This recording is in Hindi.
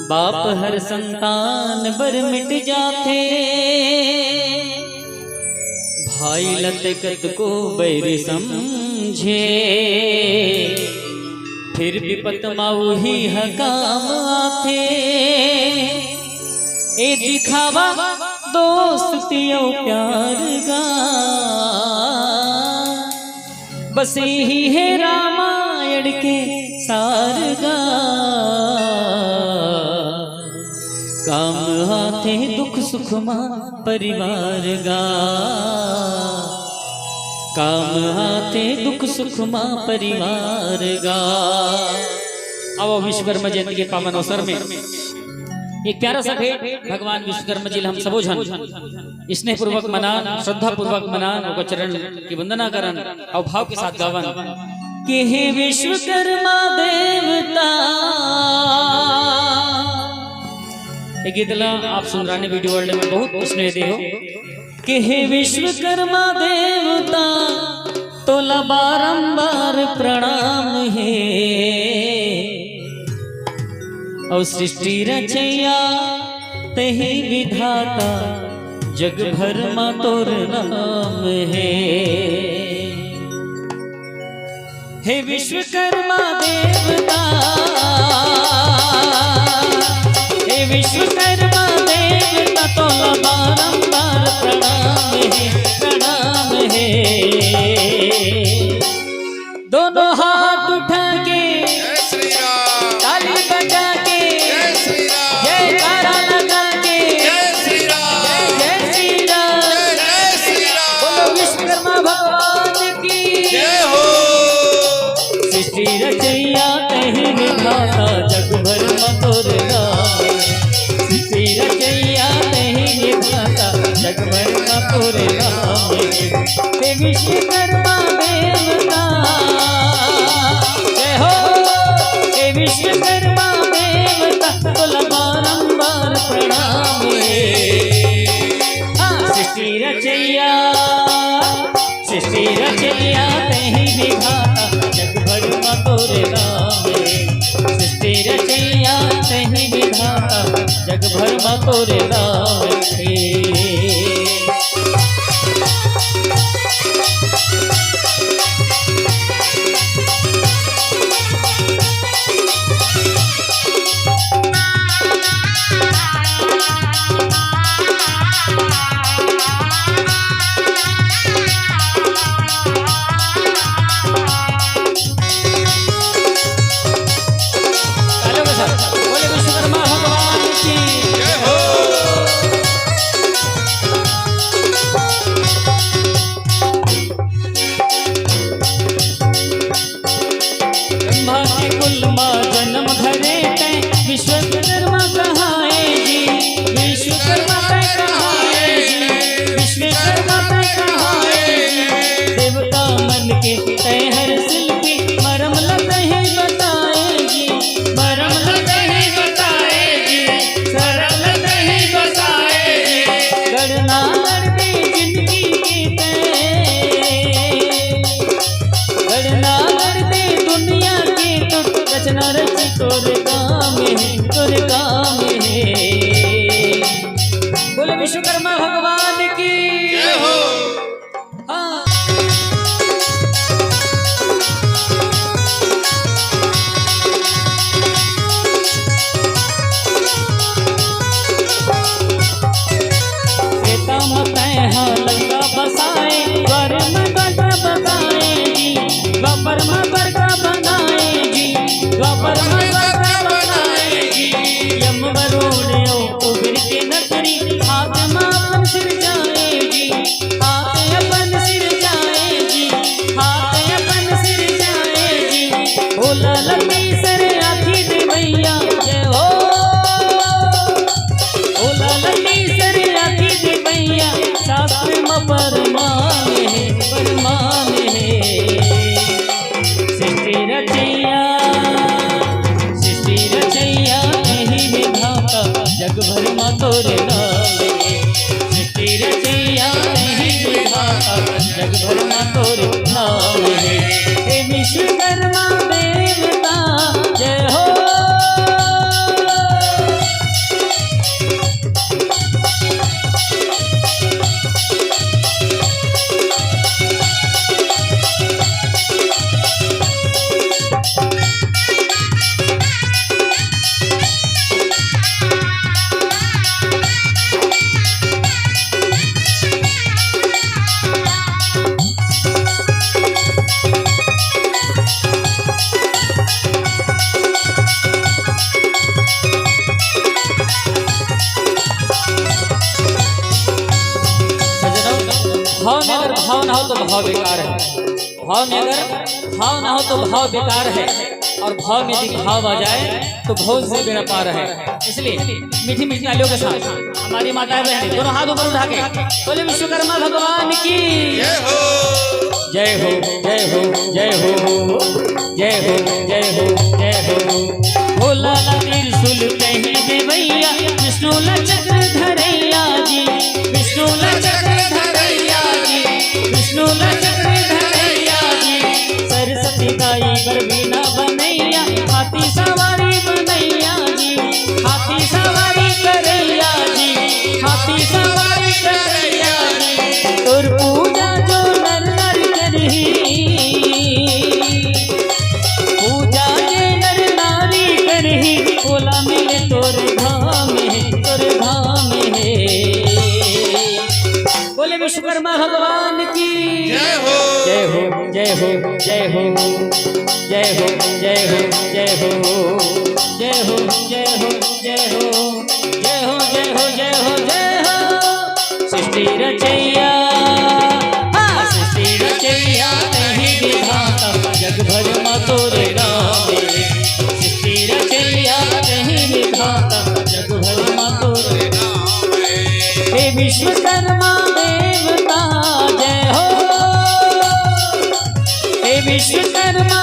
बाप हर संतान बर मिट जाते, भाई लतकत को बैर समझे, फिर विपत माऊ ही हकाम आते। ए दिखावा दोस्तियों प्यार गा, बस ही है रामायण के सार गा। काम आते दुख सुख मां परिवार गा, काम आते दुख सुख मां परिवार गा। अब विश्वकर्मा जयंती के पावन अवसर में एक प्यारा सा भेंट भगवान विश्वकर्मा जी हम सबो झन स्नेह पूर्वक मनान, श्रद्धा पूर्वक मनान, उनका चरण की वंदना करन और भाव के साथ गावन कि हे विश्वकर्मा देवता। एक गीत आप सुन रहे हैं वीडियो वर्ल्ड में बहुत स्नेह दे हो कि हे विश्वकर्मा देवता तोला बारंबार प्रणाम है, और सृष्टि रचैया तही विधाता जग भर मा तोर नाम है। हे विश्वकर्मा देवता, हे विश्वकर्मा देवता तोला बारंबार प्रणाम है, प्रणाम है। दोनों हाथ उठा के ताली बजा के जयकारा लगा के जय श्री राम, बोलो विश्वकर्मा भगवान की जय हो। सृष्टि रचैया कहीं विधाता जग भर में तोर नाम, सृष्टि रचैया कहीं विधाता जग भर में तोर नाम। हे विश्वकर्मा देवता जय हो, हे विश्वकर्मा देवता तोला बारंबार प्रणाम है। सृष्टि रचैया, सृष्टि रचैया कहीं विधाता जग भर में तोर नाम, सृष्टि रचैया कहीं विधाता जग भर में तोर नाम है। विश्वकर्मा कहाए जी, विश्वकर्मा पे कहाए जी, विश्वकर्मा पे कहाए जी। देवता मन के तय हर शिल्पी मरम लग ही बताए जी, मरम लग ही बताए जी, सरल लग ही बताए जी। गणना करती जिंदगी की तय, गणना करती दुनिया की तो रचना रची तोर काम है, तोर काम है। बोले विश्वकर्मा भगवान की जय हो। हाँ लंका बसाए, द्वार में बड़ा बनाए जी, द्वापर में बड़का बनाए जी, द्वापर में बड़का बनाए जी। यम वरुण उबर के नगरी हाथ में अपन सिर जाए जी, हाथ अपन सिर जाए जी, हाथ अपन सिर जाए जी। भोला लंबी सर आखी दे भैया जय हो, भोला लंबी सर आखी दे भैया। शास्त्र में परमान है, परमान है। सृष्टि रचैया, सृष्टि रचैया कहीं विधाता जग भर में तोर नाम है, सृष्टि रचैया कहीं विधाता जग भर में तोर नाम है। हे विश्वकर्मा देवता जय हो। तो भाव बेकार है। भाव में अगर भाव ना हो तो भाव बेकार है, और भाव में यदि भाव आ जाए तो बहुत से बेड़ा पार है। इसलिए मीठी मीठी तालियों के साथ हमारी माताएं बहनें दोनों हाथ ऊपर उठा के बोले विश्वकर्मा भगवान की जय हो जय हो जय हो जय हो जय हो जय हो जय हो। भोला त्रिशूल कहीं देवैया, विष्णु चक्र धरैया जी, विष्णु चक्र धरैया जी, विष्णु चक्र धरैया जी। सरस्वती दाई बरबीना बनैया, हाथी सवारी बनैया जी, हाथी सवारी करैया जी, हाथी सवारी करैया जी। तोर पूजा जो नर नर करही, पूजा जे नर नारी करही, बोला मिले तोर धाम है, तोर धाम है। बोले विश्वकर्मा भगवान की जय हो जय हो जय हो जय हो जय हो जय हो जय हो जय हो जय हो जय हो जय हो जय हो जय हो जय हो। सृष्टि रचैया सृष्टि रचैया कहीं विधाता, जग भर मा तोरे नाम। सृष्टि रचैया कहीं विधाता, जग भर मा तोरे नाम। हे विश्वकर्मा देवता जय हो, हे विश्वकर्मा